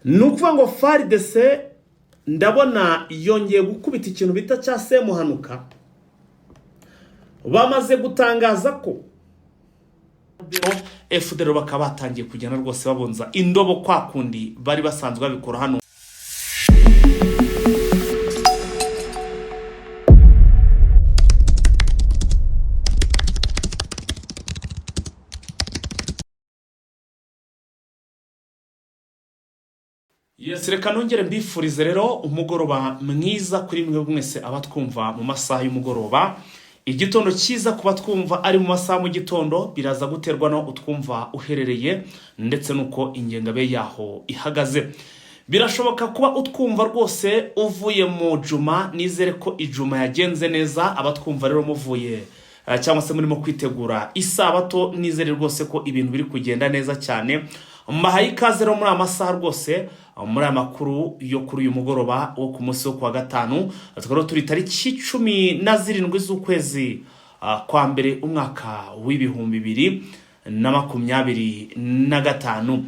nukuvuga ngo FARDC ndabona yongeye gukubita ikintu bita cya semuhanuka. Bamaze gutangaza ko FDR bakaba batangiye kugenda rwose babonza indobo kwa kundi bari basanzwe babikora hano. Yes, reka nongere mbifurize rero umugoroba mwiza kuri mwe mwese abatwumva mu masaha y'umugoroba. Igitondo cyiza kuba twumva ari mu masaha mu gitondo biraza guterwa no utwumva uherereye ndetse nuko ingengabe yaho ihagaze. Birashoboka kuba utwumva rwose uvuye mu juma, nizere ko ijuma yagenze neza. Abatwumva rero muvuye cyangwa se murimo kwitegura isabato, nizere rwose ko ibintu biri kugenda neza cyane. Mbahaye ikaze rero muri amasaha rwose muri amakuru yo kuri uyu mugoroba wo ku munsi wo kwa gatanu. Tukaba turi tariki 17 z'ukwezi kwa mbere umwaka w'2025.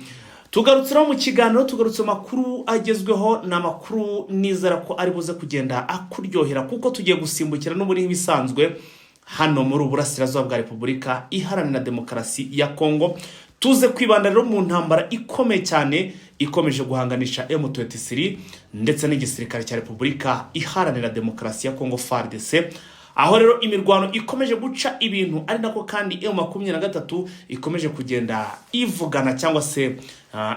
Tugarutsira mu kiganiro, tugarutse makuru agezweho na makuru nizera ko ari buze kugenda akuryohera, kuko tugiye gusimbukira no muri bisanzwe hano muri uburasirazuba bwa Repubulika Iharanira Demokarasi ya Kongo. Tuze kwibanda rero mu ntambara ikomeye cyane ikomeje guhanganisha M23 ndetse n'igisirikare cya Repubulika Iharanira Demokarasi ya Kongo FARDC, aho rero imirwano ikomeje guca ibintu, ari nako kandi M23 ikomeje kugenda ivugana cyangwa se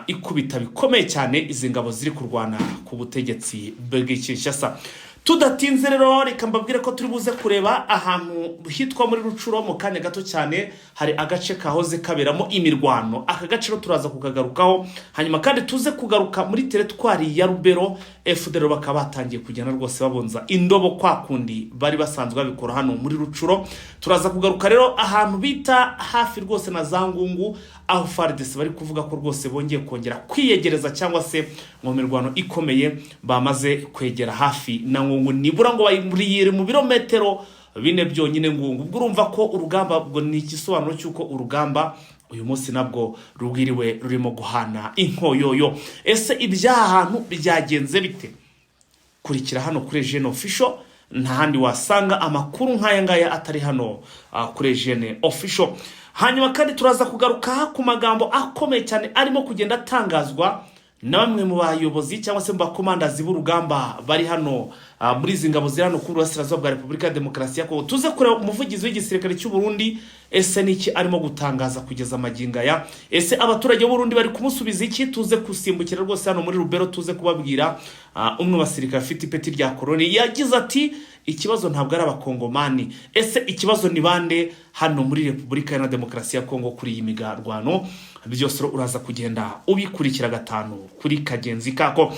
ikubita bikomeye cyane izi ngabo ziri kurwana ku butegetsi bw'Kinshasa. Tudatinze rero reka mbabwire ko turi buze kureba ahantu hitwa muri Rucuro mu kanya gato cyane. Hari agace kahoze kaberamo imirwano, aka gace turaza kukagarukaho. Hanyuma kandi tuze kugaruka muri teritwari ya Rubero. FDR bakaba batangiye kugenda rwose babonza indobo kwa kundi bari basanzwe babikora hano muri Rucuro. Turaza kugaruka rero ahantu bita hafi rwose na Zangungu, aho FARDC bari kuvuga ko rwose bongeye kongera kwiyegereza cyangwa se mu mirwano ikomeye bamaze kwegera hafi na Ngungu. Nibura ngo bayimuriyire mu birometero bine byonyine Ngungu. Ubwo urumva ko urugamba bwo ni igisobanuro cyuko urugamba uyu munsi nabwo rugwiriwe rurimo guhana inkoyoyo. Ese ibyaha hantu byagenze bite? Kurikira hano kuri Jeune Official, nta handi wasanga amakuru nk'aya ngaya atari hano kuri Jeune Official. Hanyuma kandi turaza kugaruka ku magambo akomeye cyane arimo kugenda atangazwa na bamwe mu bayobozi cyangwa se mu bakomandazi b'urugamba bari hano muri izi ngabo ziri hano ku burasirazuba bwa Repubulika ya Demokarasi ya Kongo. Tuze kureba umuvugizi w'igisirikare cy'u Burundi, ese niki arimo gutangaza kugeza maginga ya. Ese abaturage b'u Burundi bari kumusubiza iki? Tuze kusimbukira rwose hano muri Rubero, tuze kubabwira umwe basirikare afite ipeti rya koloni yagize ati ikibazo ntabwo ari abakongomani. Ese ikibazo ni bande hano muri Repubulika ya Demokarasi ya Kongo kuri iyi migarwano? Byose uraza kugenda ubikurikira gatanu kuri kagenzi kako.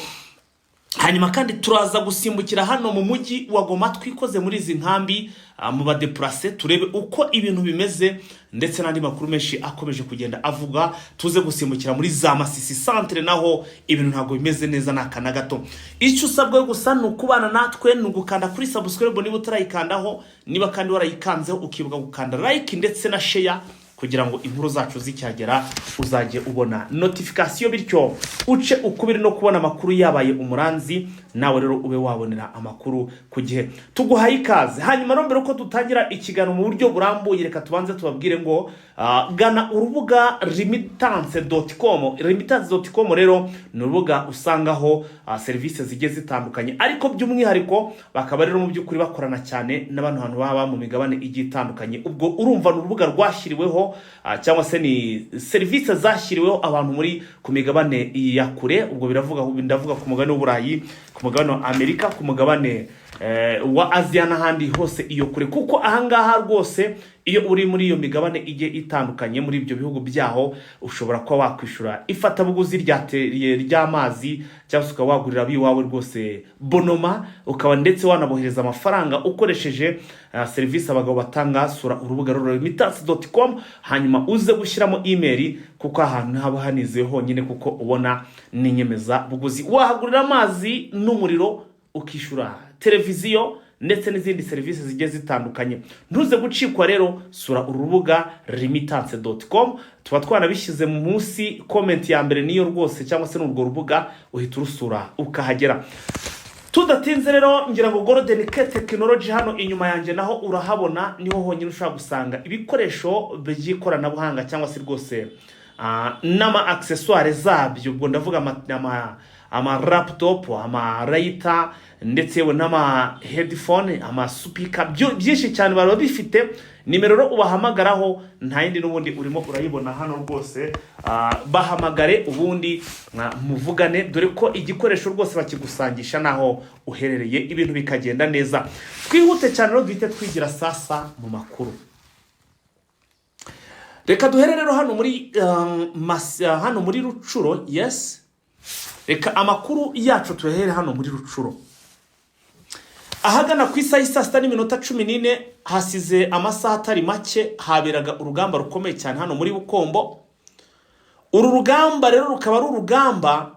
Hanyuma kandi turaza gusimbukira hano mu mujyi wa Goma, twikoze muri izi nkambi mu badeplace, turebe uko ibintu bimeze ndetse n'andi makuru menshi akomeje kugenda avuga. Tuze gusimbukira muri za Masisi centre, naho ibintu ntago bimeze neza nakana gato. Icyo usabwe gusa ni ukubana natwe, ni ugukanda kuri subscribe niba utarayikandaho, niba kandi warayikanzeho ukibuka gukanda like ndetse na share kugira ngo inkuru zacu zicyagera uzajye ubona notification, bityo uce ukubiri no kubona amakuru yabaye umuranzi, nawe rero ube wabonera amakuru ku gihe. Tuguhaye ikaze. Hanyuma rero mbere ko dutangira ikiganiro mu buryo burambuye, reka tubanze tubabwire ngo gana urubuga remittance.com. Remittance.com rero ni urubuga usangaho services zigiye zitandukanye, ariko by'umwihariko bakaba rero mu by'ukuri bakorana cyane n'abantu baba mu migabane igiye itandukanye. Ubwo urumva urubuga rwashyiriweho cyangwa se ni services zashyiriweho abantu muri ku migabane ya kure. Ubwo ndavuga ku mugabane w'Uburayi, ku mugabane wa Amerika, ku mugabane wa Asia n'ahandi hose iyo kure, kuko ahangaha rwose iyo uri muri iyo migabane igiye itandukanye muri ibyo bihugu byaho ushobora kuba wakwishura ifatabuguzi ry'amazi, cyangwa se ukaba wagurira biwawe rwose bonoma, ukaba ndetse wanabohereza amafaranga ukoresheje service abagabo batanga. Sura urubuga remittance.com, hanyuma uze gushyiramo email, kuko ahantu haba hanizeho honyine, kuko ubona n'inyemeza buguzi. Wahagurira amazi n'umuriro, ukishura televiziyo ndetse n'izindi serivisi zigiye zitandukanye. Ntuze gucikwa rero, sura urubuga remittance.com, tuba twanabishyize munsi comment ya mbere niyo rwose, cyangwa se n'urwo rubuga uhita urusura ukahagera. Tudatinze rero, ngira ngo Golden K Technology hano inyuma yanjye naho urahabona, niho honyine ushobora gusanga ibikoresho by'ikoranabuhanga cyangwa se rwose n'ama accessoires zabyo. Ubwo ndavuga ama laptop, ama lighter, ndetse yewe n'ama headphone, ama speaker, byinshi cyane bari bifite. Nimero rero ubahamagaraho nta yindi n'ubundi urimo urayibona hano rwose. Bahamagare ubundi muvugane, dore ko igikoresho rwose bakigusangisha naho uherereye, ibintu bikagenda neza. Twihute cyane rero duhite twigira sasa mu makuru. Reka duhere rero hano muri Rucuro. Yes, reka amakuru yacu tuhere hano muri Rucuro. Ahagana ku isaha saa 6:14 hasize amasaha atari make haberaga urugamba rukomeye cyane hano muri Bukombo. Uru rugamba rero rukaba ari urugamba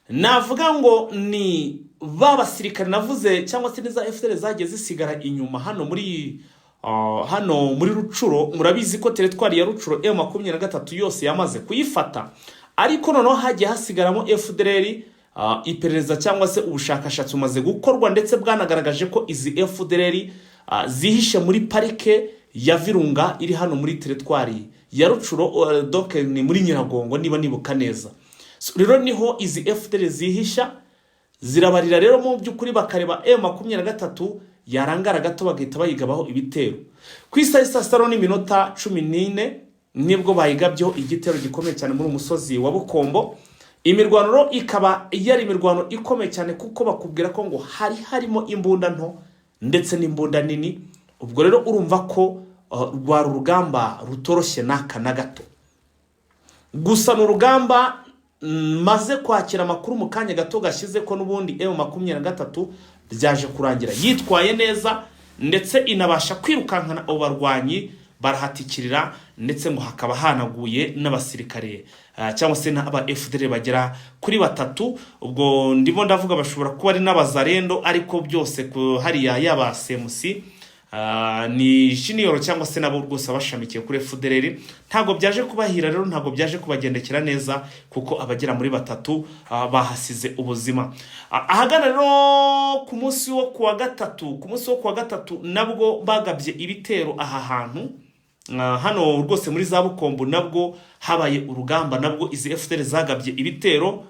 navuga ngo ni babasirikare navuze, cyangwa se n'iza FDL zagiye zisigara inyuma hano muri Rucuro. Murabizi ko teritwari ya Rucuro M23 yose yamaze kuyifata, ariko noneho hagiye hasigaramo FDL. Iperereza cyangwa se ubushakashatsi umaze gukorwa, ndetse bwanagaragaje ko izi FDL zihishe muri parike ya Virunga iri hano muri teritwari ya Rucuro, donc ni muri Nyiragongo niba nibuka neza. Rero niho izi FDL zihisha, zirabarira rero mu by'ukuri bakareba M23 yarangara gato bagahita bayigabaho ibitero. Ku isaha saa 6:14 nibwo bayigabyeho igitero gikomeye cyane muri umusozi wa Bukombo. Imirwano rero ikaba yari imirwano ikomeye cyane, kuko bakubwira ko ngo harimo imbunda nto ndetse n'imbunda nini. Ubwo rero urumva ko rwari urugamba rutoroshye n'aka na gato. Gusa n'urugamba maze kwakira amakuru mu kanya gato gashize ko n'ubundi M23 byaje kurangira yitwaye neza, ndetse inabasha kwirukankana abo barwanyi barahatikirira, ndetse ngo hakaba hanaguye n'abasirikare cyangwa se n'aba FDL bagera kuri 3. Ubwo ndimo ndavuga bashobora kuba ari n'abazarendo, ariko byose ku hariya yaba CMC ni junior cyangwa se nabo rwose bashamikiye kuri FDL. Ntago byaje kubahira rero, ntago byaje kubagendekera neza, kuko abagera muri 3 bahasize ubuzima. Ahagana rero ku munsi wo kuwa gatatu nabwo bagabye ibitero aha hantu hano rwose muri za Bukombo, nabwo habaye urugamba, nabwo izi FDL zagabye ibitero.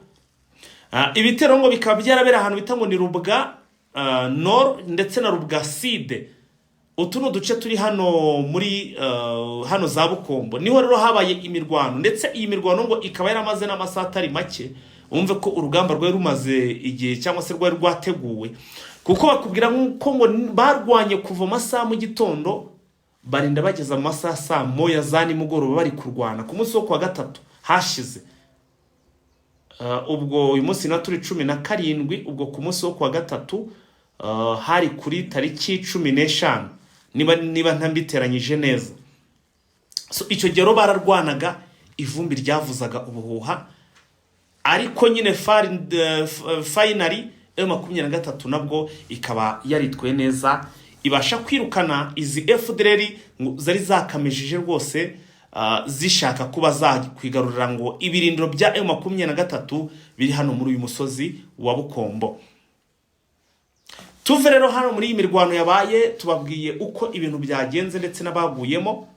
Ibitero ngo bikaba byarabera ahantu bita ngo ni Rubwa Nord ndetse na Rubwa Sud. Utu no duce turi hano muri hano za Bukombo niho rero habaye imirwano, ndetse iyi mirwano ngo ikaba yaramaze n'amasaha atari make. Umve ko urugamba rwari rumaze igihe, cyangwa se rwari rwateguwe, kuko bakubwira ko ngo barwanye kuva amasaha mu gitondo barinda bageza mu masaha saa 1 za nimugoroba bari kurwana ku munsi wo kuwa gatatu hashize. Ubwo uyu munsi na turi 17, ubwo ku munsi wo kuwa gatatu hari kuri tariki 15 niba ntambiteranyije neza. So icyo gihe bararwanaga, ivumbi ryavuzaga ubuhuha, ariko nyine finally M23 nabwo ikaba yaritwe neza, ibasha kwirukana izi FDL zari zakamejije rwose zishaka kuba zakwigarurira ngo ibirindiro bya M23 biri hano muri uyu musozi wa Bukombo. Tuve rero hano muri iyi mirwano yabaye, tubabwiye uko ibintu byagenze ndetse n'abaguyemo.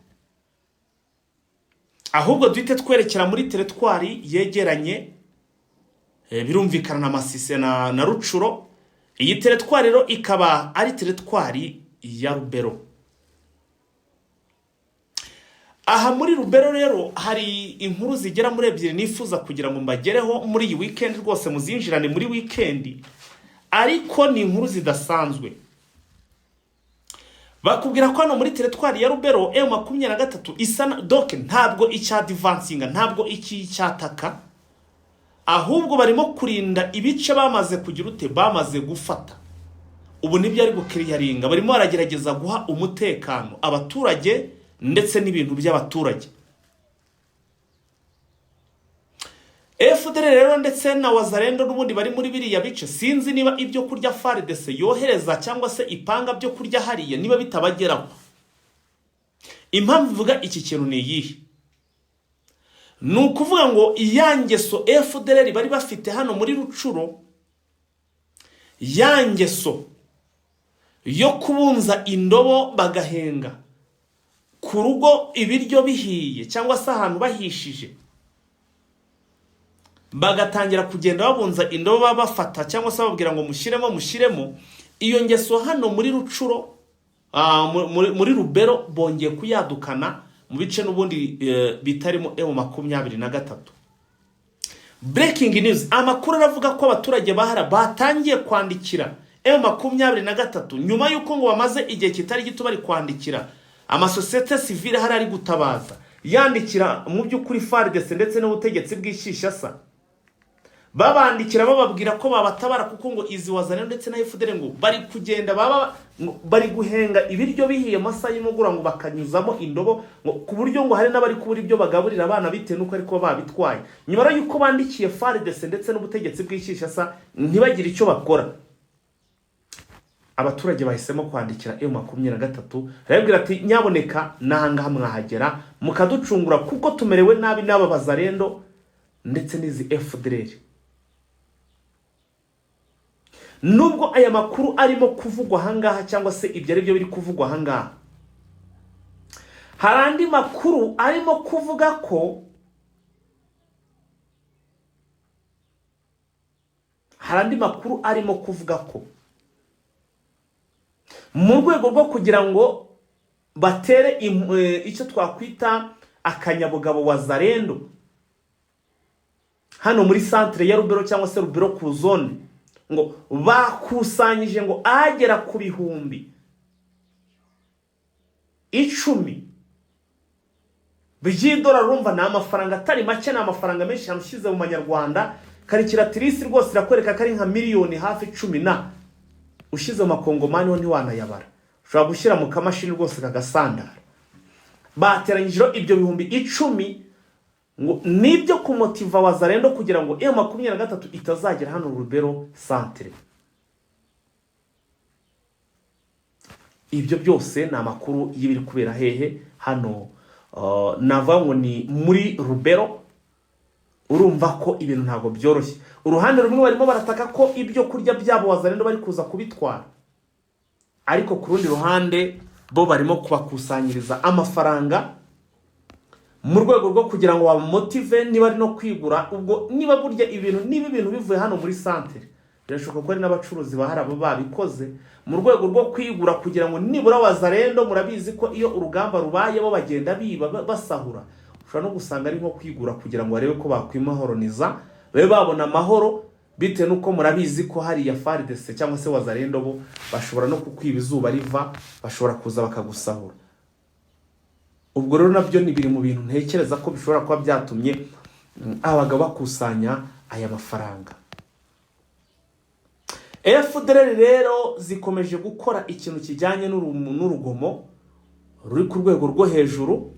Ahubwo duhite twerekera muri teritwari yegeranye, birumvikana na Masisi na Rucuro. Iyi teritwari rero ikaba ari teritwari ya Rubero. Aha muri Rubero rero hari inkuru zigera muri 2 nifuza kugira ngo mbagereho muri iyi weekend rwose, muzinjirane muri weekend, ariko ni inkuru zidasanzwe. Bakubwira ko hano muri teritwari ya Rubero M23 isana donc ntabwo icyadvancinga, ntabwo iki cyataka, ahubwo barimo kurinda ibice bamaze kugira ute bamaze gufata. Ubu nibyo ari gukiriyaringa, barimo baragerageza guha umutekano abaturage ndetse n'ibintu by'abaturage. FDLR rero ndetse na Wazalendo n'ubundi bari muri biriya bice, sinzi niba ibyo kurya FARDC yohereza cyangwa se ipanga byo kurya hariya niba bitabageraho. Impamvu vuga iki kintu ni iyihe? Ni ukuvuga ngo iyangeso FDLR bari bafite hano muri Rucuro, yangeso yo kubunza indobo bagahenga ku rugo ibiryo bihiye cyangwa se ahantu bahishije, bagatangira kugenda babunza indobo bafata cyangwa se babwira ngo mushyiremo. Iyo ngeso hano muri Rucuro muri Rubero bongeye kuyadukana mu bice n'ubundi bitarimo M23. Breaking news, amakuru aravuga ko abaturage bahara batangiye kwandikira M23 nyuma yuko ngo bamaze igihe kitari gito bari kwandikira amasosiyete civile hari ari gutabaza, yandikira mu by'ukuri FARDC ndetse n'ubutegetsi bw'Ishishasa, babandikira bababwira ko babatabara kuko ngo izi Wazalendo ndetse na FDLR ngo bari kugenda bari guhenga ibiryo bihiye amasaha y'umugura ngo bakanyuzamo indobo, ngo ku buryo ngo hari n'abari kubura ibyo bagaburira abana bitewe nuko ariko babitwaye. Nyuma yuko bandikiye FARDC ndetse n'ubutegetsi bw'Ishishasa ntibagire icyo bakora, abaturage bahisemo kwandikira M23 arabwira ati nyaboneka nanga mwahagera mukaducungura kuko tumerewe nabi n'aba Wazalendo ndetse n'izi FDLR. Nubwo aya makuru arimo kuvugwa hangaha cyangwa se ibyo ari byo biri kuvugwa hangaha, harandi makuru arimo kuvuga ko mu rwego rwo kugira ngo batere icyo twakwita akanyabugabo Wazalendo hano muri centre ya Rubero cyangwa se Rubero ku zone, ngo bakusanyije ngo agera ku 10,000 by'idolari. Urumva na amafaranga atari make, na amafaranga menshi yamushize mu manyarwanda. Karikiratrice rwose irakwereka kari nka miliyoni hafi 10 ushize mu makongomani ho ntiwanayabara, ushobora gushyira mu kamashini rwose kagasandara. Bateranyije ibyo 10,000 ngo nibyo kumotiva Wazalendo kugira ngo M23 itazagera hano Rubero centre. Ibyo byose ni amakuru y'ibiri kubera hehe hano nava ngo ni muri Rubero. Urumva ko ibintu ntago byoroshye. Uruhande rumwe barimo barataka ko ibyo kurya byabo Wazalendo bari kuza kubitwara, ariko ku rundi ruhande bo barimo kubakusanyiriza amafaranga mu rwego rwo kugira ngo bamotive niba ari no kwigura. Ubwo niba burya ibintu bivuye hano muri centre, birashoboka ko ari n'abacuruzi bahara babikoze mu rwego rwo kwigura kugira ngo nibura Wazalendo, murabizi ko iyo urugamba rubaye bo bagenda biba basahura, ushobora no gusanga ari nko kwigura kugira ngo barebe ko bakwimahoroniza babe babona amahoro, bitewe nuko murabizi ko hari ya FARDC cyangwa se Wazalendo bo bashobora no kukwiba izuba riva, bashobora kuza bakagusahura. Ubwo rero nabyo ni biri mu bintu ntekereza ko bishobora kuba byatumye abagabo bakusanya aya mafaranga. FDLR rero zikomeje gukora ikintu kijyanye n'urugomo ruri ku rwego rwo hejuru.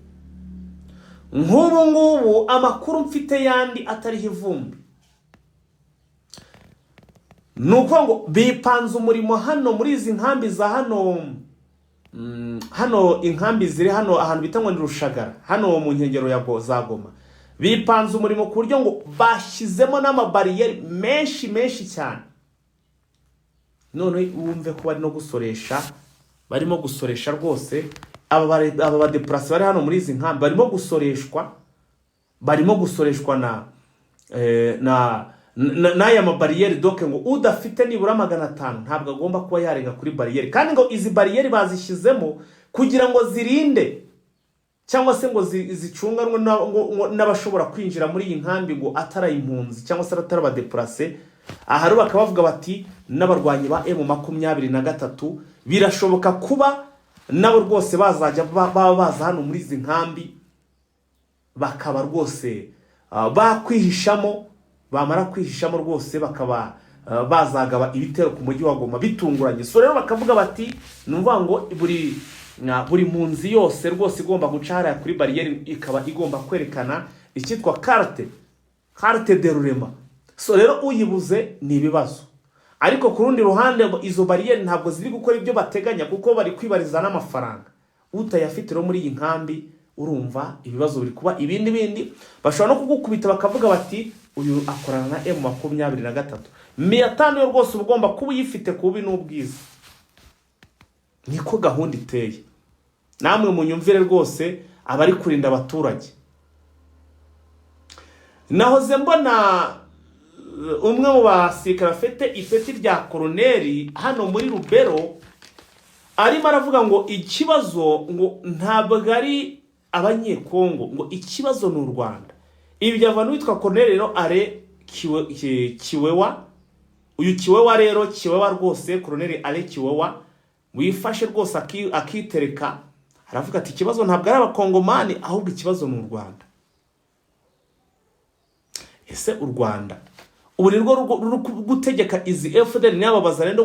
Nk'ubu ngubu amakuru mfite yandi atariho ivumbi, nuko ngo bipanze umurimo hano muri izi nkambi za hano inkambi ziri hano ahantu bita ngo ni Rushagara hano mu nkengero ya Goma. Bipanze umurimo ku buryo ngo bashyizemo n'amabariyeri menshi cyane. None wumve ko bari no gusoresha, barimo gusoresha rwose aba badeplace bari hano muri izi nkambi, barimo gusoreshwa n'aya mabariyeri. Doke ngo udafite nibura 500 ntabwo agomba kuba yarenga kuri bariyeri, kandi ngo izi bariyeri bazishyizemo kugira ngo zirinde cyangwa se ngo zicunganwe n'abashobora kwinjira muri iyi nkambi ngo atari impunzi cyangwa se atari abadeplace. Aha rero bakaba bavuga bati n'abarwanyi ba M23 birashoboka kuba nabo rwose bazajya baza hano muri izi nkambi, bakaba rwose bakwihishamo, bamara kwihishamo rwose bakaba bazagaba ibitero ku mujyi wa Goma bitunguranye. So rero bakavuga bati numva ngo buri munzi yose rwose igomba guca hariya kuri bariyeri, ikaba igomba kwerekana icyitwa carte carte de rurema. So rero uyibuze ni ibibazo, ariko ku rundi ruhande izo bariyeri ntabwo ziri gukora ibyo bateganya kuko bari kwibariza n'amafaranga. Utayafite rero muri iyi nkambi urumva ibibazo biri kuba ibindi bashobora no kugukubita bakavuga bati uyu akorana na M23. 500 yo rwose ugomba kuba uyifite kubi n'ubwiza. Niko gahunda iteye. Namwe munyumvire rwose abari kurinda abaturage. Nahoze mbona umwe mu basirikare afite ipeti rya koloneli hano muri Rubero arimo aravuga ngo ikibazo ngo ntabwo ari abanyekongo, ngo ikibazo ni u Rwanda. Ibi byavana witwa koloneli rero are Kiwewa. Uyu Kiwewa rero, Kiwewa rwose, koloneli are Kiwewa wifashe rwose akitereka, aravuga ati ikibazo ntabwo ari abakongomani ahubwo ikibazo ni u Rwanda. Ese u Rwanda ubu ni rwo gutegeka izi FDL n'ababaza rero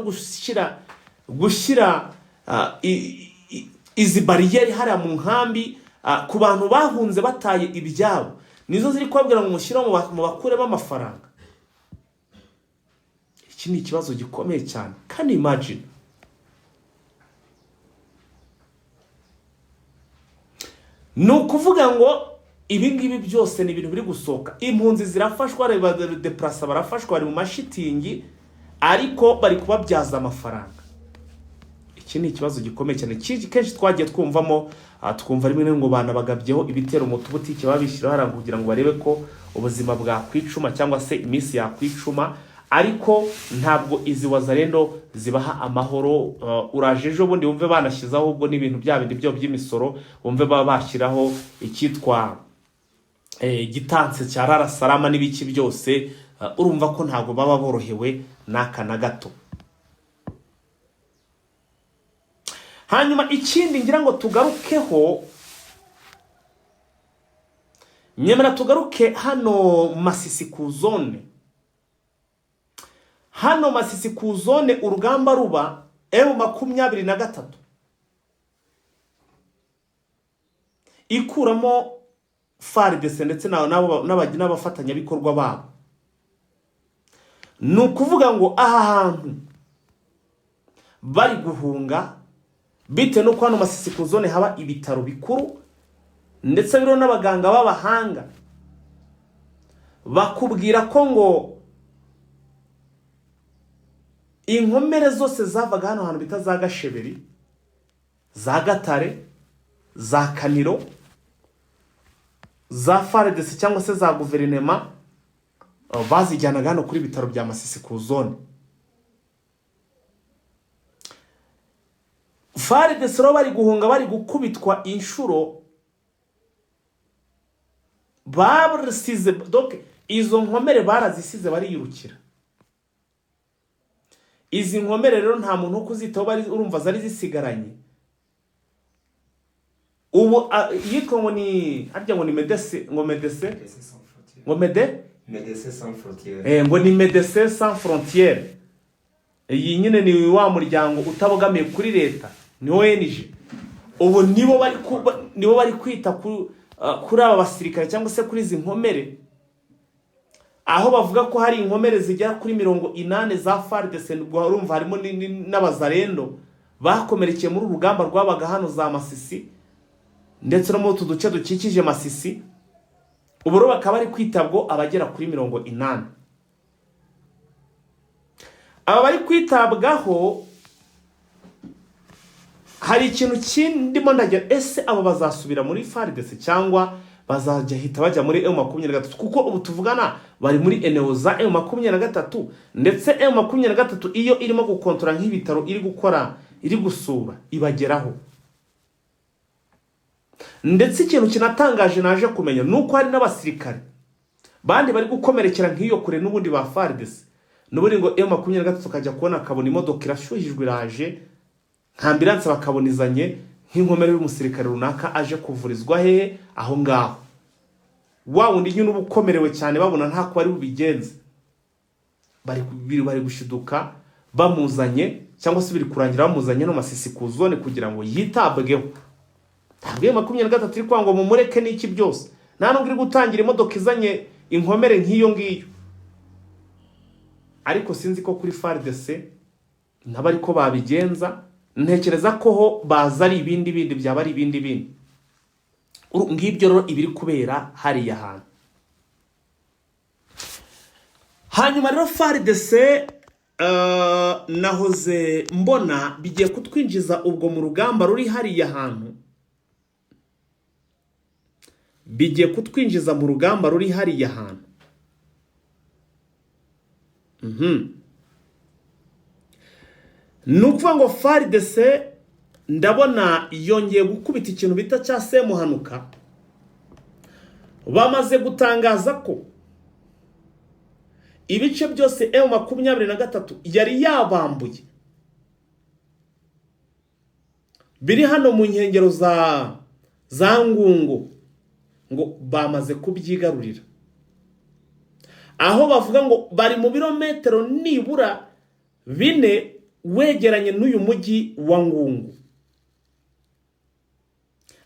gushyira izi bariyeri hariya mu nkambi ku bantu bahunze bataye ibyabo, nizo ziri kwabwira ngo mushyira mu bakure b'amafaranga. Iki ni ikibazo gikomeye cyane. Can you imagine? Ni ukuvuga ngo ibi ngibi byose ni ibintu biri gusohoka. Impunzi zirafashwa, deplasa barafashwa, bari mu mashitingi, ariko bari kubabyaza amafaranga. Iki ni ikibazo gikomeye cyane. Kenshi twagiye twumvamo twumva rimwe ngo bana bagabyeho ibitero mu tubutike babishyira haranga kugira ngo barebe ko ubuzima bwakwicuma cyangwa se iminsi yakwicuma, ariko ntabwo izi wazarendo zibaha amahoro. Uraje ejo bundi wumve banashyizaho ubwo n'ibintu byabindi byo by'imisoro, wumve baba bashyiraho ikitwa gitanse cya rarasarama n'ibiki byose. Urumva ko ntabwo baba borohewe n'aka na gato. Hanyuma ikindi ngira ngo tugarukeho, nyemera tugaruke hano Masisi ku zone. Hano Masisi ku zone urugamba ruba M23 ikuramo FARDC ndetse n'abafatanya bikorwa babo. Ni ukuvuga ngo aha hantu bari guhunga bite no kwano Masisi ku zone haba ibitaro bikuru ndetse biro n'abaganga b'abahanga bakubwira ko ngo inkomere zose zavaga hano hantu bita za Gasheberi, za Gatare, za Kaniro, za FARDC cyangwa se za guverinema bazijyanaga hano kuri bitaro bya Masisi ku zone. FARDC ro bari guhunga, bari gukubitwa inshuro, barisize donc izo nkomere barazisize bariyirukira. Izi nkomere rero nta muntu kuzitaho, bari urumva zari zisigaranye. Ubu yitwa ngo ni arya ngo ni Médecins Sans Frontières. Ngo ni Médecins Sans Frontières. Iyi nyine ni wa muryango utabogamiye kuri leta, ni ONG. Ubu nibo bari kwita kuri aba basirikare cyangwa se kuri izi nkomere, aho bavuga ko hari inkomere zigera kuri 80 za FARDC. Urumva harimo n'abazarendo bakomerekeye muri urugamba rwabaga hano za Masisi ndetse no mu tuduce dukikije Masisi. Ubu bakaba bari kwitabwo abagera kuri 80. Aba bari kwitabwaho, hari ikintu kindimo ndagira, ese abo bazasubira muri FARDC cyangwa bazajya hita bajya muri M23? Kuko ubu tuvugana bari muri eneo za M23, ndetse M23 iyo irimo gukontora nk'ibitaro iri gukora, iri gusura, ibageraho. Ndetse ikintu kinatangaje naje kumenya nuko hari n'abasirikare bandi bari gukomerekera nk'iyo kure n'ubundi ba FARDC, n'ubundi ngo M23 kajya kubona akabona imodoka irashuhijwe iraje nka ambulance, bakabonizanye nk'inkomere y'umusirikare runaka aje kuvurizwa hehe aho ngaho. Wa wundi nyine ubukomerewe cyane babona nta ko ari bubigenze, bari gushiduka bamuzanye, cyangwa se biri kurangira bamuzanye no Masisi ku zone kugira ngo yitabweho. Ntabwo M23 iri kwangwa mu mureke n'iki byose, nta nubwo iri gutangira imodoka izanye inkomere nk'iyo ngiyo. Ariko sinzi ko kuri FARDC nabo ariko babigenza, ntekereza ko ho baza ari ibindi byaba ari ibindi. Ngibyo rero ibiri kubera hariya hantu. Hanyuma rero FARDC nahoze mbona bigiye kutwinjiza ubwo mu rugamba ruri hariya hantu. Bigiye kutwinjiza mu rugamba ruri hariya hantu. Nukuvuga ngo FARDC ndabona yongeye gukubita ikintu bita cya semuhanuka. Bamaze gutangaza ko ibice byose M23 yari yabambuye biri hano mu nkengero za Ngungu, ngo bamaze kubyigarurira. Aho bavuga ngo bari mu birometero nibura 4 wegeranye n'uyu mujyi wa Ngungu.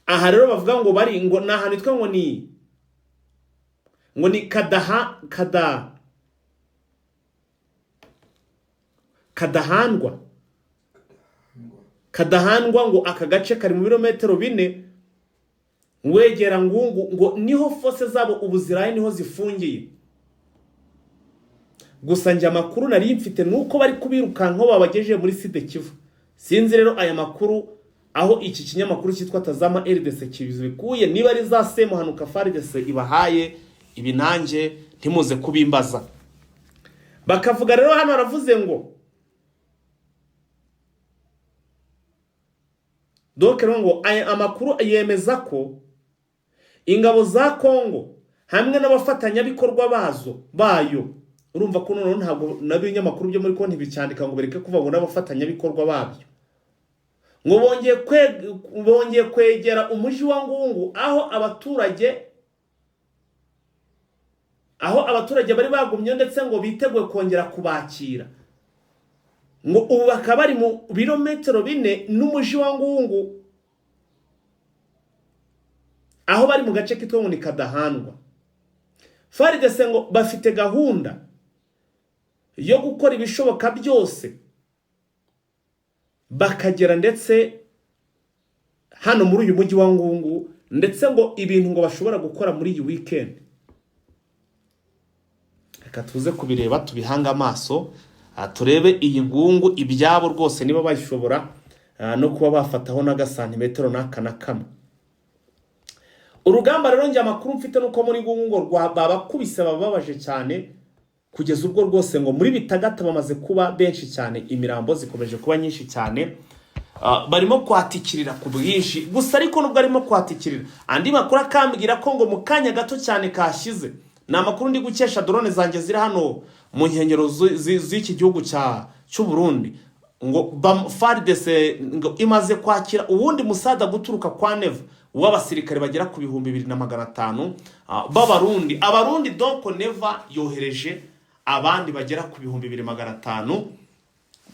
Aha rero bavuga ngo bari ngo nahantu itwa ngo ni Kadahandwa, ngo aka gace kari mu birometero 4 wegera Ngungu, ngo niho force zabo ubuziraye niho zifungiye. Gusa njye amakuru nari mfite nuko bari kubirukanka babagejeje muri Sud Kivu. Sinzi rero aya makuru aho iki kinyamakuru cyitwa Tazama RDC kibikuye, niba ari za semuhanuka FARDC ibahaye ibi nanjye ntimuze kubimbaza. Bakavuga rero hano aravuze ngo Dokero ngo aya amakuru yemeza ko ingabo za Kongo hamwe n'abafatanyabikorwa bayo, urumva ko none ntabwo n'abinyamakuru byo muri konti bicyandika ngo bereke kuva ngo n'abafatanyabikorwa babyo, ngo bongeye kwegera umujyi wa Ngungu aho abaturage bari bagumye, ndetse ngo biteguye kongera kubakira. Ngo ubu bakaba bari mu birometero 4 n'umujyi wa Ngungu, aho bari mu gace kitwa ngo ni Kadahandwa. FARDC ngo bafite gahunda yo gukora ibishoboka byose bakagera ndetse hano muri uyu mujyi wa Ngungu, ndetse ngo ibintu ngo bashobora gukora muri iyi weekend. Reka tuze kubireba tubihanga amaso, turebe iyi Ngungu ibyabo rwose niba bayishobora no kuba bafataho n'agasantimetero n'aka na kamwe. Urugamba rero njye amakuru mfite nuko muri Ngungu babakubise bababaje cyane, kugeza ubwo rwose ngo muri Bitagata bamaze kuba benshi cyane, imirambo zikomeje kuba nyinshi cyane. Barimo kwatikirira ku bwinshi, gusa ariko nubwo arimo kwatikirira, andi makuru akambwira ko ngo mu kanya gato cyane kashize, na makuru ndi gukesha drone zanjye ziri hano mu nkengero z'iki gihugu cy'u Burundi, ngo FARDC ngo imaze kwakira ubundi musada guturuka kwa Neva w'abasirikare bagera ku 2500 b'abarundi. Abarundi donc Neva yohereje abandi bagera ku 2500,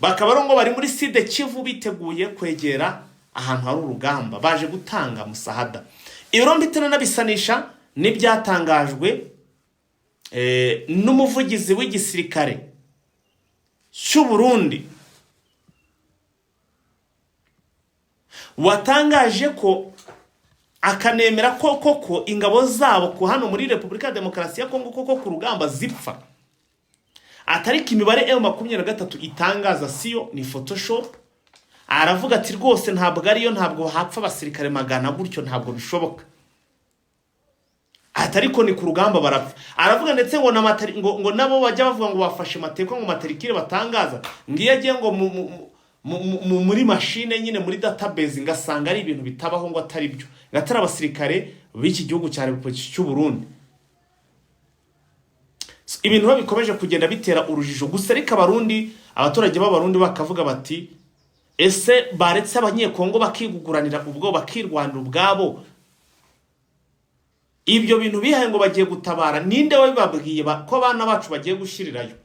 bakaba ngo bari muri Sud Kivu biteguye kwegera ahantu hari urugamba, baje gutanga musahada. Ibiro mbitana nabisanisha n'ibyatangajwe n'umuvugizi w'igisirikare cy'u Burundi, watangaje ko akanemera koko ingabo zabo ko hano muri Republika ya Demokarasi ya Kongo koko ku rugamba zipfa, atari kimibare M23 itangaza siyo ni Photoshop. Aravuga ati rwose ntabwo ariyo, ntabwo hapfa abasirikare magana gutyo, ntabwo bishoboka, atariko ni ku rugamba barapfa. Aravuga ndetse ngo ngo nabo bajya bavuga ngo bafashe mateko ngo matarikire batangaza ngiye agiye ngo muri machine nyine muri database ngasanga ari ibintu bitabaho ngo atari byo, gatara abasirikare b'iki gihugu cya Republika cy'u Burundi. Ibintu bikomeje kugenda bitera urujijo, gusa ariko abaturage b'abarundi bakavuga bati ese baretse abanyekongo bakiguguranira ubwo bakirwanira ubwabo, ibyo bintu bihaye ngo bagiye gutabara, ninde wabibabwiye ko abana bacu bagiye gushirirayo?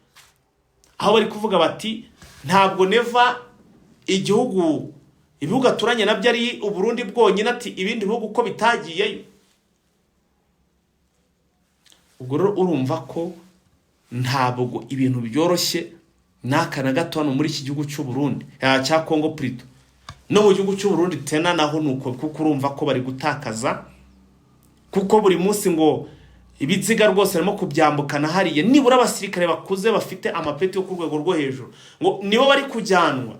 Aho bari kuvuga bati ntabwo Neva ibihugu aturanye nabyo ari u Burundi bwonyine, ati ibindi bihugu ko bitagiyeyo. ubwo rero urumva ko ntabwo ibintu byoroshye n'aka na gato hano muri iki gihugu cy'u Burundi cya Congo Prito no mu gihugu cy'u Burundi tena naho nuko, kuko urumva ko bari gutakaza, kuko buri munsi ngo ibiziga rwose barimo kubyambukana hariya, nibura abasirikare bakuze bafite amapeti yo ku rwego rwo hejuru ngo nibo bari kujyanwa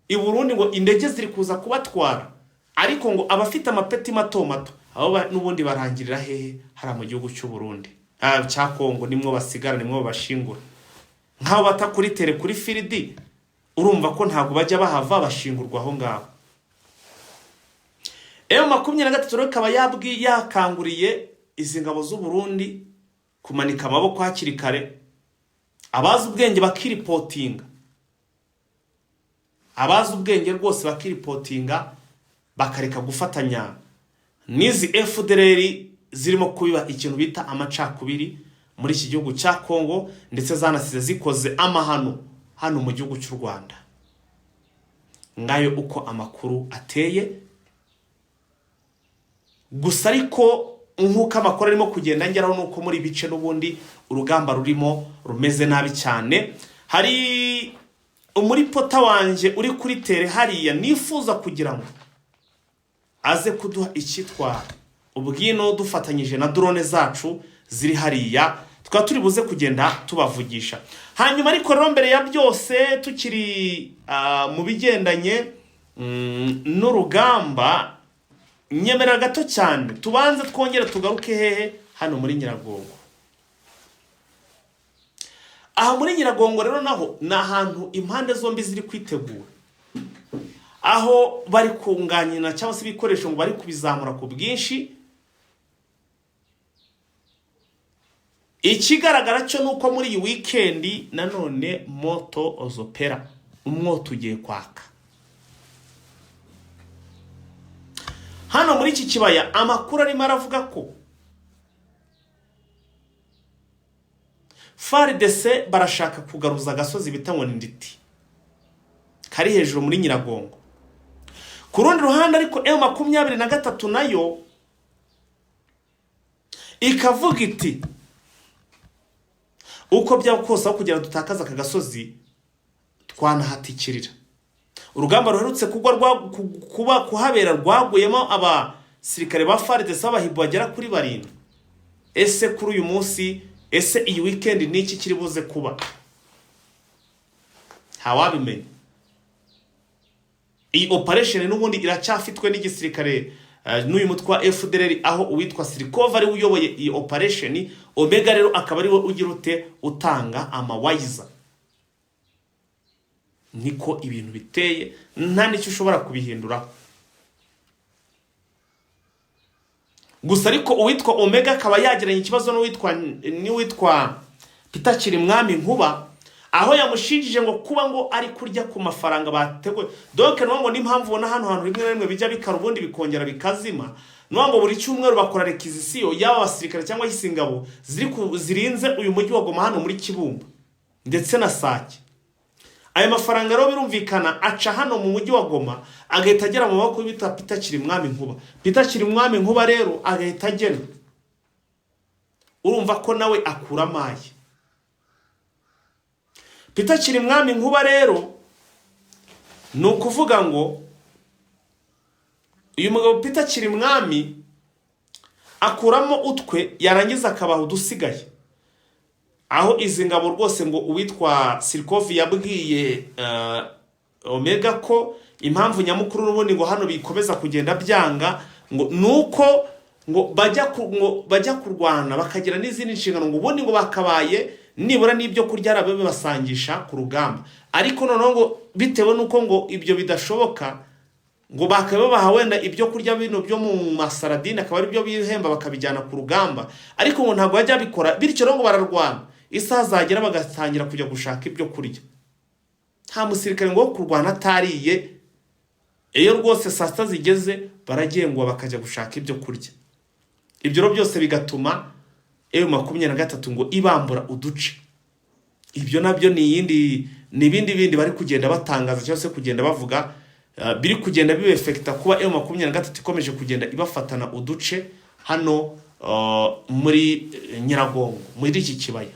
i Burundi, ngo indege ziri kuza kubatwara, ariko ngo abafite amapeti mato mato abo n'ubundi barangirira hehe hari mu gihugu cy'u Burundi cya Kongo, nimwo basigara, nimwo bashingura nk'aho batakuri tere kuri firidi. Urumva ko ntabwo bajya bahava bashingurwa aho ngaho. M23 rero kaba yakanguriye izi ngabo z'u Burundi kumanika amaboko hakiri kare, abazi ubwenge bakiripotinga, abazi ubwenge rwose bakiripotinga, bakareka gufatanya n'izi FDLR zirimo kubiba ikintu bita amacakubiri muri iki gihugu cya Kongo, ndetse zanasize zikoze amahano hano mu gihugu cy'u Rwanda. Ngayo uko amakuru ateye, gusa ariko nk'uko amakuru arimo kugenda ngeraho nuko muri bice n'ubundi urugamba rurimo rumeze nabi cyane. Hari umuri pota wanje uri kuri tere hariya nifuza kugira ngo aze kuduha icyitwa ubwino dufatanyije na drone zacu ziri hariya, tukaba turi buze kugenda tubavugisha. Hanyuma ariko rero mbere ya byose tukiri mu bigendanye n'urugamba, nyemera gato cyane tubanze twongera tugaruke hehe hano muri Nyiragongo. Aha muri Nyiragongo rero naho ni ahantu impande zombi ziri kwitegura, aho bari kunganyina cyangwa se ibikoresho ngo bari kubizamura ku bwinshi. Ikigaragara cyo nuko muri iyi weekend nanone moto ozopera, umwoto ugiye kwaka hano muri iki kibaya. Amakuru arimo aravuga ko FARDC barashaka kugaruza agasozi bita ngo Nditi kari hejuru muri Nyiragongo. Ku rundi ruhande ariko M23 nayo ikavuga iti uko byakosa kugira dutakaza aka gasozi twanahatikirira. Urugamba ruherutse kuba kuhabera rwaguyemo abasirikare ba FARDC abahibu bagera kuri 7. Ese kuri uyu munsi, ese iyi weekend niki kiri buze kuba? Hawabimenya. Iyi operation n'ubundi iracyafitwe n'igisirikare n'uyu mutwa FDLR, aho uwitwa Sirikova ari uyoboye iyi operation. Omega rero akaba ari we ugira ute utanga amawayiza. Niko ibintu biteye, nta nicyo ushobora kubihindura. Gusa ariko uwitwa Omega akaba yagiranye ikibazo n'uwitwa Peter Kirimwami Nkuba, aho yamushinjije ngo kuba ngo ari kurya ku mafaranga bateguye. Donc ngo n'impamvu ubona hano hantu rimwe na rimwe bijya bikara ubundi bikongera bikazima, ngo buri cyumweru bakora requisition y'aba basirikare cyangwa y'isingabo zirinze uyu mujyi wa Goma hano muri Kibumba ndetse na Sake. Ayo mafaranga rero birumvikana aca hano mu mujyi wa Goma agahita agera mu maboko y'ibita Peter Kirimwami Nkuba. Peter Kirimwami Nkuba rero agahita agena, urumva ko nawe akura amaye. Peter Kirimwami Nkuba rero ni ukuvuga ngo uyu mugabo Peter Kirimwami akuramo utwe yarangiza akabaho udusigaye, aho izi ngabo rwose ngo uwitwa Sirikovi yabwiye Omega ko impamvu nyamukuru n'ubundi ngo hano bikomeza kugenda byanga ngo nuko ngo bajya kurwana bakagira n'izindi nshingano, ngo ubundi ngo bakabaye nibura n'ibyo kurya arabe basangisha ku rugamba. Ariko noneho ngo bitewe nuko ngo ibyo bidashoboka, ngo bakabe baha wenda ibyo kurya bino byo mu masaradine akaba ari byo bihemba bakabijyana ku rugamba, ariko ngo ntabwo bajya bikora. Bityo ngo bararwana, isaha zagera bagatangira kujya gushaka ibyo kurya. Nta musirikare ngo kurwana atariye, iyo rwose saa sita zigeze baragengwa bakajya gushaka ibyo kurya. Ibyo rero byose bigatuma M23 ngo ibambura uduce. Ibyo nabyo ni ibindi bari kugenda batangaza cyangwa se kugenda bavuga, biri kugenda bibefekta kuba M23 ikomeje kugenda ibafatana uduce hano muri Nyiragongo muri iki kibaya.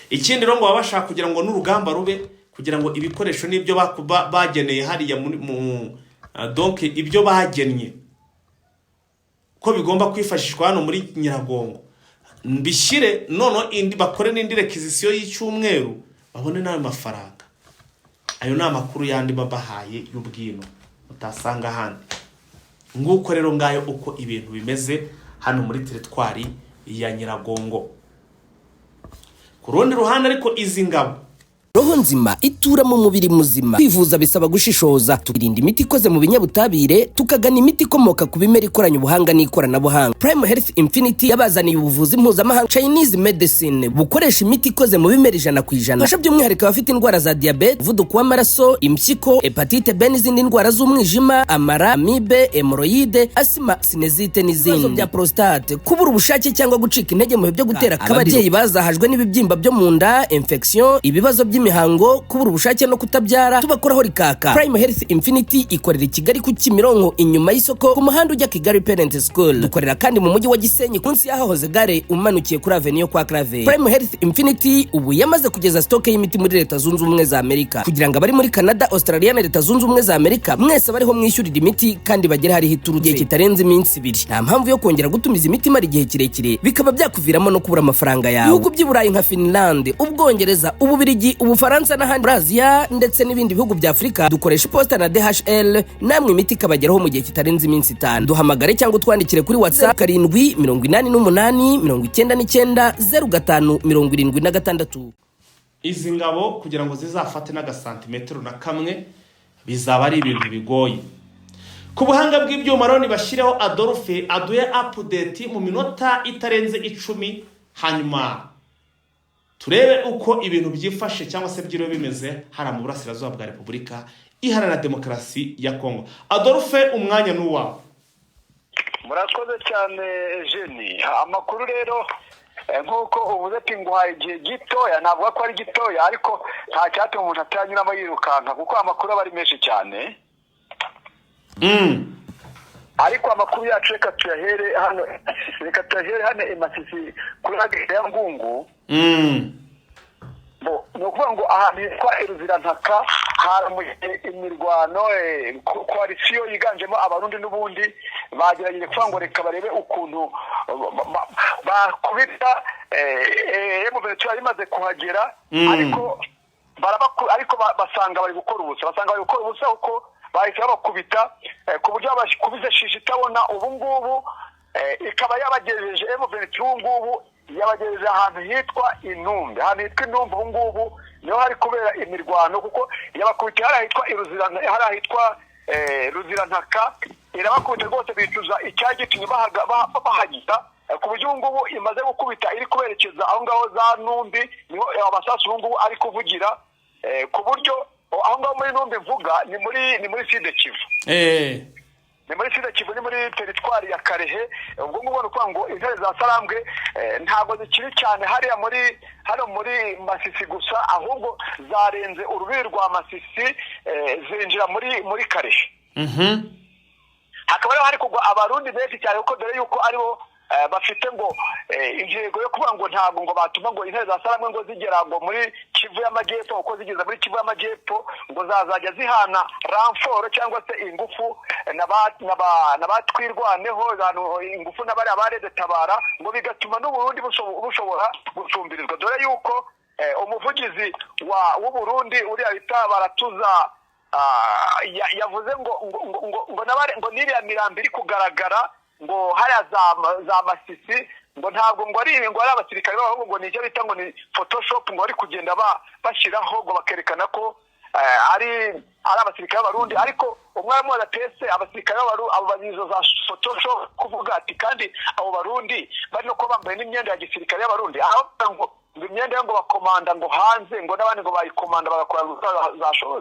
Ikindi rero ngo babashaka kugira ngo n'urugamba rube, kugira ngo ibikoresho n'ibyo bageneye hariya donc ibyo bagennye ko bigomba kwifashishwa hano muri Nyiragongo mbishyire nono indi bakore n'indi requisition y'icyumweru babone nayo mafaranga. Ayo ni amakuru yandi babahaye y'ubwino utasanga handi. Nguko rero ngayo uko ibintu bimeze hano muri teritwari ya Nyiragongo. Ku rundi ruhande ariko izi ngabo roho nzima itura mu mubiri muzima. Kwivuza bisaba gushishoza, tukirinda imiti ikoze mu binyabutabire, tukagana imiti ikomoka ku bimera ikoranye ubuhanga n'ikoranabuhanga. Prime Health Infinity yabazaniye ubuvuzi mpuzamahanga Chinese medicine bukoresha imiti ikoze mu bimera 100%. Fasha by'umwihariko abafite indwara za diabete, umuvuduko w'amaraso, impyiko, hepatite B n'izindi ndwara z'umwijima, amara, amibe, hemorrhoide, asima, sinezite n'izindi. Bya prostate, kubura ubushake cyangwa gucika intege mu byo gutera akabariro. Ababyeyi bazahajwe n'ibibyimba byo mu nda, infection, ibibazo mihango, kubura ubushake no kutabyara, tubakoraho rikaka. Prime Health Infinity ikorera i Kigali ku Kimironko inyuma y'isoko ku muhanda ujya Kigali Parent School. Dukorera kandi mu mujyi wa Gisenyi munsi y'ahahoze gare umanukiye kuri Avenue kwa Clave. Prime Health Infinity ubu yamaze kugeza stock y'imiti muri Leta Zunze Ubumwe za Amerika, kugira ngo abari muri Canada, Australia na Leta Zunze Ubumwe za Amerika mwese bariho mwishyurira imiti kandi bagera hari hiturugiye kitarenze iminsi 2. Nta mpamvu yo kongera gutumiza imiti mari igihe kirekire bikaba byakuviramo no kubura amafaranga yawe. Ibihugu by'Iburayi nka Finland, Ubwongereza, Ububiligi, Ubufaransa n'ahandi Brazil ndetse n'ibindi bihugu bya Afrika dukoresha posta na DHL, namwe imiti kabageraho mu gihe kitarenze iminsi 5. Duhamagare cyangwa twandikire kuri WhatsApp 788990576. Izi ngabo kugira ngo zizafate n'agasantimetero na kamwe bizaba ari ibintu bigoye. Ku buhanga bw'ibyuma roni bashireho Adolphe aduye update mu minota itarenze 10, hanyuma turebe uko ibintu byifashe cyangwa se byiro bimeze hara mu burasirazuba bwa Repubulika Iharanira Demokarasi ya Kongo. Adolphe, umwanya n'uwawe. Murakoze cyane Jenny. Amakuru rero nkuko uvuze ati nguhaye igihe gitoya, navuga ko ari gitoya ariko nta cyatuma umuntu atanyuramo yirukanka kuko amakuru aba ari menshi cyane. Ariko amakuru yacu reka tuyahere hano Masisi kuri ageze ya Ngungu. No kuvuga ngo ahantu hitwa Iruzirantaka haramuye imirwano, koalisiyo yiganjemo abarundi n'ubundi bagerageje kuvuga ngo reka barebe ukuntu bakubita M23 imaze kuhagera, ariko basanga bari gukora ubusa uko bahise bakubita ku buryo bakubise shishi itabona. Ubu ngubu ikaba yabagejeje M23 ngubu yabagejeje ahantu hitwa Intumbi. Ubu ngubu niho hari kubera imirwano kuko yabakubita harahitwa Ruzirantaka, irabakubita rwose bicuza icyagitumye bahagita ku buryo ubu ngubu imaze gukubita iri kuberekeza aho ngaho za Numbi, niho abasasu ubu ngubu ari kuvugira, ku buryo aho ngaho muri Numbi mvuga ni muri Sud Kivu. Ni muri Sud Kivu, ni muri teritwari ya Karehe. Ubwo ngubwo no kuvuga ngo intare za Sarambwe ntabwo zikiri cyane hano muri Masisi gusa, ahubwo zarenze urubibi rwa Masisi zinjira muri Karehe. Hakaba hari kugwa abarundi benshi cyane kuko dore yuko aribo bafite ngo intego yo kuvuga ngo ntabwo ngo batuma ngo intare za Sarambwe ngo zigera ngo muri Kivu y'Amajyepfo, uko zigeze muri Kivu y'Amajyepfo ngo zazajya zihana ramforo cyangwa se ingufu n'abatwirwaneho ingufu n'abari abarede tabara, ngo bigatuma n'Uburundi bushobora gucumbirizwa. Dore yuko umuvugizi w'Uburundi uriya bita Baratuza yavuze ngo n'iriya mirambi iri kugaragara ngo hariya za Masisi ngo ntabwo ngo ari abasirikare b'abahungu, ngo nicyo bita ngo ni Photoshop, ngo bari kugenda bashyiraho ngo bakerekana ko ari abasirikare b'Abarundi. Ariko umwami wa Tese abasirikare b'Abarundi abo bazizo za Photoshop kuvuga ati kandi abo Barundi bari no kuba bambaye n'imyenda ya gisirikare y'Abarundi, aho ngo imyenda ngo bakomanda ngo hanze, ngo n'abandi ngo bayikomanda bagakora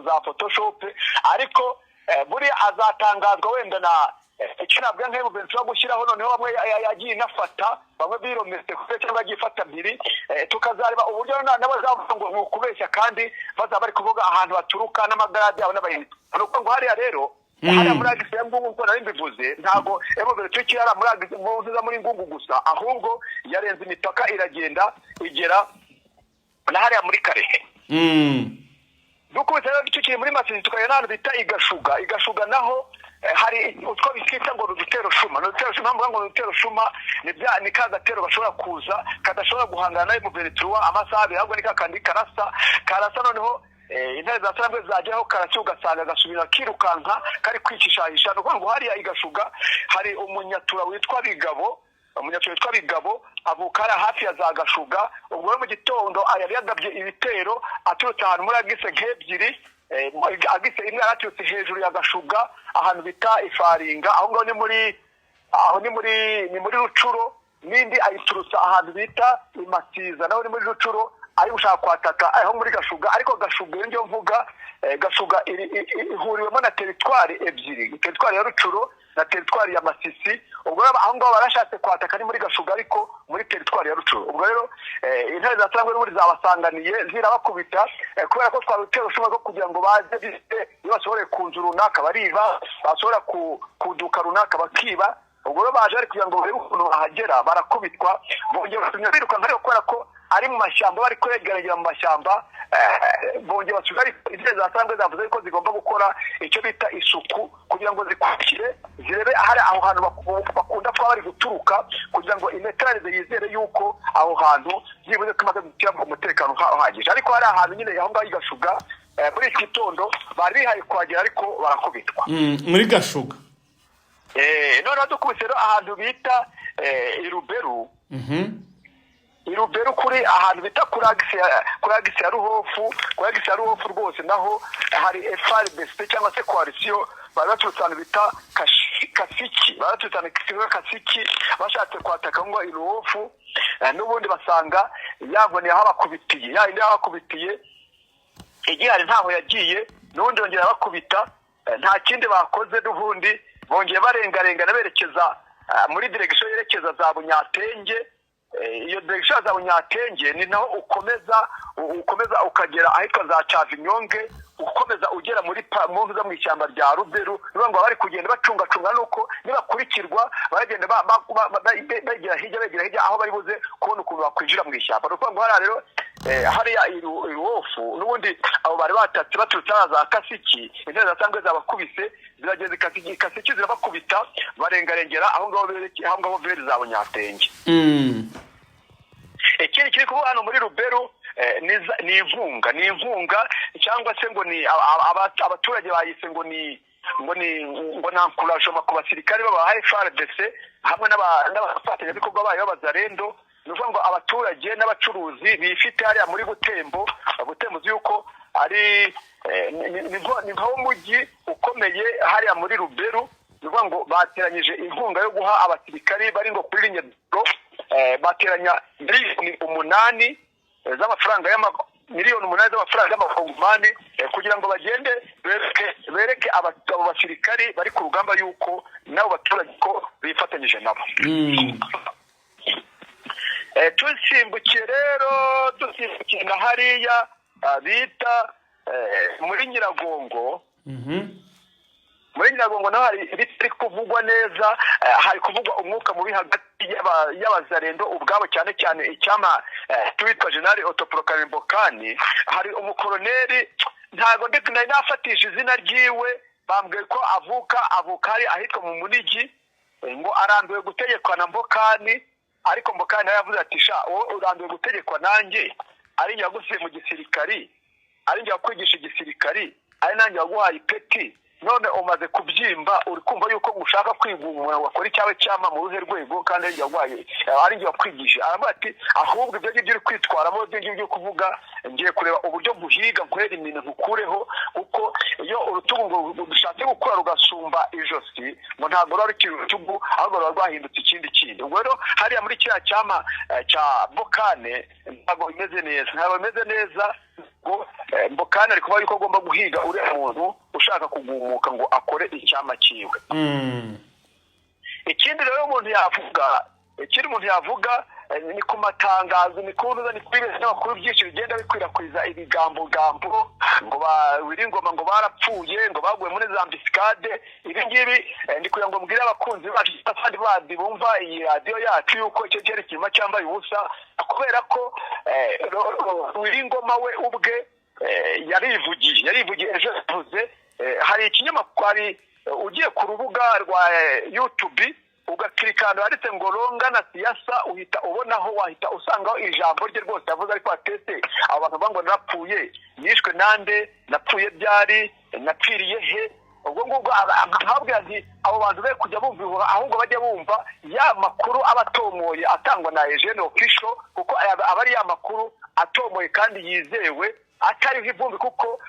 za Photoshop. Ariko buri azatangazwa wenda na icyo nabwo nk'ebu benshi gushyiraho, noneho bamwe yagiye inafata, bamwe birometse kuko cyangwa yagiye ifata mbiri, tukazareba uburyo n'abazavuga ngo ni ukubeshya kandi bazaba bari kuvuga ahantu baturuka n'amagarade yabo n'abayindi. Nuko ngo hariya rero hariya muri agisi ya ngungu uko nari mbivuze ntabwo M23 yari muri agisi muri ngungu gusa ahubwo yarenze imipaka iragenda igera na hariya muri Karehe dukubise rero tukiri muri Masisi tukagenda ahantu bita igashuga naho hari utwo bikita ngo rudutero shuma ngo rudutero shuma ni ka gatero bashobora kuza kadashobora guhangana na M23 amasaha abiri ahubwo ni kakandi karasa noneho intare za Sarambwe zajyaho karasi ugasanga gasubira kirukanka kari kwicishahisha no ngo hariya igashuga hari umunyatura witwa Bigabo avukara hafi ya za Gashuga ubwo mu gitondo yari yagabye ibitero aturutse ahantu muri agise nk'ebyiri agise imwe araturutse hejuru ya Gashuga ahantu bita Ifaringa aho ngo ni muri Rucuro nindi ayiturutse ahantu bita Imatiza naho ni muri Rucuro ari gushaka kwataka aho muri Gashuga ariko Gashuga ndio mvuga Gashuga ihuriwemo na teritwari ebyiri teritwari ya Rucuro na teritwari ya Masisi ubwo aho ngo barashatse kwataka ni muri Gashuga ariko muri teritwari ya Rucuro ubwo rero intare za Sarambwe muri zabasanganiye zirabakubita kubera ko twarutero shuma ko kugira ngo baze bise bashobore kunzu runaka bariba bashobora kuduka runaka bakiba ubwo rero baje ari kugira ngo bari ukuntu bahagera barakubitwa bongera biruka nkari kubera ko ari mu mashyamba bari kwegeranya mu mashyamba bongera basugari intare za Sarambwe zavuze ko zigomba gukora icyo bita isuku kugira ngo zikurikire zirebe ahari aho hantu bakunda kuba bari guturuka kugira ngo imetralize yizere yuko aho hantu yibuze kumaze gutira umutekano uhagije ariko hari ahantu nyine aho ngaho Gashuga muri iki gitondo bari bihaye kuhagera ariko barakubitwa muri Gashuga none dukubise rero ahantu bita Iruberu kuri ahantu bita kuri agisi ya Ruhofu rwose naho hari FARDC cyangwa se coalition baraturutse ahantu bita Kasiki bashatse kwataka ngo Ruhofu n'ubundi basanga yabone aho bakubitiye igihari ntaho yagiye n'ubundi bongera bakubita nta kindi bakoze n'ubundi bongeye barengarengana berekeza muri direction yerekeza za Bunyatenge iyo direction za Bunyatenge ni naho ukomeza ukagera ahitwa za Cavinyonge ukomeza ugera muri muntu za mu ishyamba rya Ruberu niba ngo bari kugenda bacunga nuko nibakurikirwa bagenda bagera hirya aho bari buze kubona ukuntu bakwinjira mu ishyamba nuko ngo hari rero hariya Iruhofu n'ubundi abo bari batatse baturutse za Kasiki intare za Sarambwe zabakubise zirageze Kasiki zirabakubita barengarengera aho ngaho bere za Bunyatenge ikindi kiri kuba hano muri Ruberu ni imvunga cyangwa se ngo ni abaturage bayise ngo nankurajoma ku basirikare baba FARDC hamwe n'abafatanyabikorwa bayo b'abazarendo nuvuga ngo abaturage n'abacuruzi bifite hariya muri Butembo yuko ari ni nko umujyi ukomeye hariya muri Ruberu nuvuga ngo bateranyije inkunga yo guha abasirikare bari ngo kuri linye bateranya miliyoni 8 z'amafaranga y'amakongomani kugira ngo bagende bereke abo basirikari bari ku rugamba yuko nabo baturage ko bifatanyije nabo dusimbukiye na hariya bita muri Nyiragongo naho hari ibitari kuvugwa neza hari kuvugwa umwuka mubi hagati y'abazarendo ubwabo cyane icyama twitwa General Autoproclamé Mbokani hari umukoloneli ntago nari nafatisha izina ryiwe bambwiye ko avuka ari ahitwa mu Munigi ngo arambiwe gutegekwa na Mbokani ariko Mbokani yavuze ati wowe urambiwe gutegekwa nanjye ari njye wagusiye mu gisirikari ari njye wakwigisha igisirikari ari nanjye waguhaye ipeti none umaze kubyimba uri kumva yuko ushaka kwigumura wakora icyawe cyama mu ruhe rwego kandi ari njye wakwigisha aravuga ati ahubwo ibyo ngibyo uri kwitwaramo ibyo ngibyo kuvuga ngiye kureba uburyo guhiga nkwera imina nkukureho kuko iyo urutugu dushatse gukora rugasumba ijosi ngo ntabwo ruba rukiri urutugu ahubwo ruba rwahindutse ikindi kintu ubwo rero hariya muri kiriya cyama cya Mbokane ntabwo bimeze neza ngo Mbokane ari kuba yuko agomba guhiga uriya muntu ushaka kugumuka ngo akore icyama cyiwe ikindi rero umuntu yavuga ni ku matangazo ni kuri n'amakuru byinshi bigenda bikwirakwiza ibigambo ngo Wiringoma ngo barapfuye ngo baguye muri za ambiscade ibi ngibi ndi kugira ngo mbwire abakunzi bacu kandi bandi bumva iyi radio yacu yuko icyo cyari kirima cyambaye ubusa kubera ko Wiringoma we ubwe yarivugiye ejo yavuze hari ikinyamakuru ugiye ku rubuga rwa YouTube ugakirikana handitse ngo Ronga na Siasa uhita ubonaho wahita usangaho ijambo rye rwose yavuze ariko atese abantu bango napfuye yishwe nande napfuye byari napfiriye he ubwo ngubwo nkabwira nti abo bantu be kujya bumvira ahubwo bajya bumva ya makuru abatomoye atangwa na Eugene Official kuko abari ya makuru atomoye kandi yizewe atari ivumbi kuko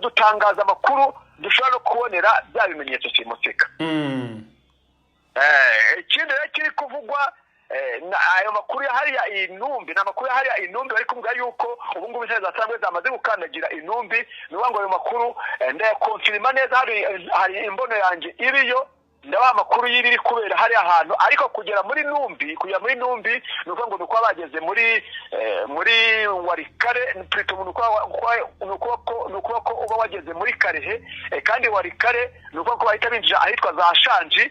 dutangaza amakuru dushobora no kubonera bya bimenyetso simutsika ikindi kiri kuvugwa ayo makuru ya hariya Inumbi n'amakuru ya hariya Inumbi bari kumva yuko ubu ngubu intebe zasambwe zamaze gukandagira Inumbi nuba ngo ayo makuru ndayakonfirma neza hari imbono yanjye iriyo ndaba amakuru y'ibiri kubera hari ahantu ariko kugera muri Numbi nuko ngo nuko bageze muri Warikare plutôt nuko ko uba wageze muri Karehe kandi Warikare nuko ko bahita binjira ahitwa za Shanji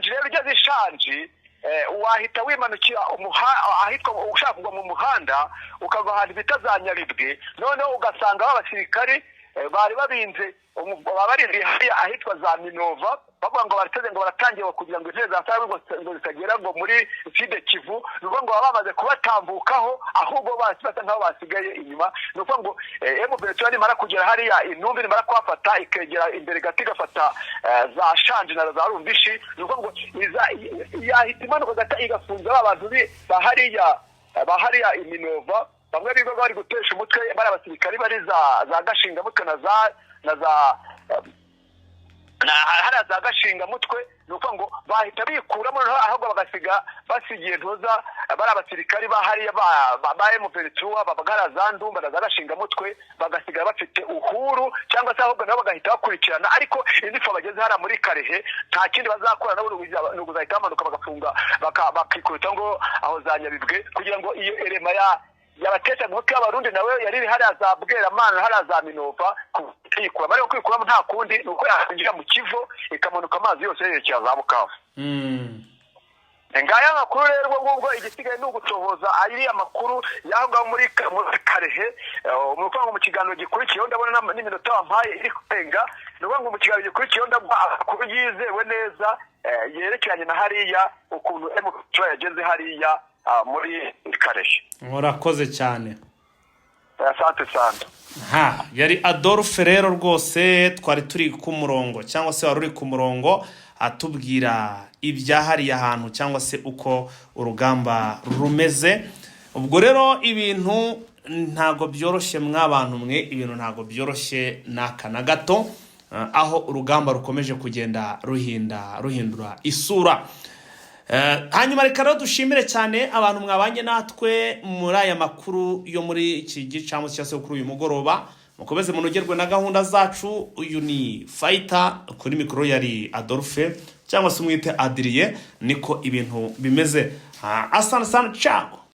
rero ugeze Shanji wahita wimanukira ahitwa ushaka kugwa mu muhanda ukava ahantu bita za Nyabibwe noneho ugasanga abasirikari bari babinze babarindiye ahitwa za Minova bavuga ngo barateze ngo baratangiye kugira ngo intebe zasabwe ngo zitagera ngo muri Sud Kivu nuko ngo bamaze kubatambukaho ahubwo basa nkaho basigaye inyuma nuko ngo M23 nimara kugera hariya Inumbi nimara kwafata ikegera imbere gati gafata za Shanji na za Rumbishi nuko ngo yahitima nuko gata igafunza abantu bahariya Iminova bamwe bigo bari gutesha umutwe bari abasirikari bari za gashinga mutwe na hariya za gashinga mutwe nuko ngo bahita bikuramo ahubwo basigiye ntuza bari abasirikari bahariya ba M23 babagara za Ndumba na za gashinga mutwe bagasigara bafite uhuru cyangwa se ahubwo nabo bagahita bakurikirana ariko indifo bageze hara muri Karehe nta kindi bazakora nabo n'uguzahita bamanuka bagafunga bakikuruta ngo aho za Nyabibwe kugira ngo iyo elema yabatesha ngo y'abarundi nawe yari hariya za Bweramana hariya za Minova kuyikura bari kwikuramo nta kundi nuko yakinjira mu Kivu ikamanuka amazi yose yerekera za Bukavu ngaya makuru rero ngubwo igisigaye n'ugutohoza ari amakuru yahanga muri Karehe umuvuga mu kiganiro gikurikiye ndabona n'iminota wampaye iri kurenga nuko ngo mu kiganiro gikurikiye ndabwo yizewe neza yerekeranye na hariya ukuntu M23 yageze hariya muri Karehe. Murakoze cyane. Asante sana. Yari Adolphe rero rwose twari turi ku murongo cyangwa se wari uri ku murongo atubwira ibyahariye ahantu cyangwa se uko urugamba rumeze. Ubwo rero ibintu ntago byoroshye mwabantu mwe ibintu ntago byoroshye naka na gato aho urugamba rukomeje kugenda ruhindura isura. Hanyuma reka rero dushimire cyane abantu mwabanye natwe muri aya makuru yo muri iki gicamo cyase kuri uyu mugoroba mukomeze munogerwe na gahunda zacu. Uyu ni Fighter kuri mikoro yari Adolphe cyangwa se umwite Adrien niko ibintu bimeze. Asante sana ciao.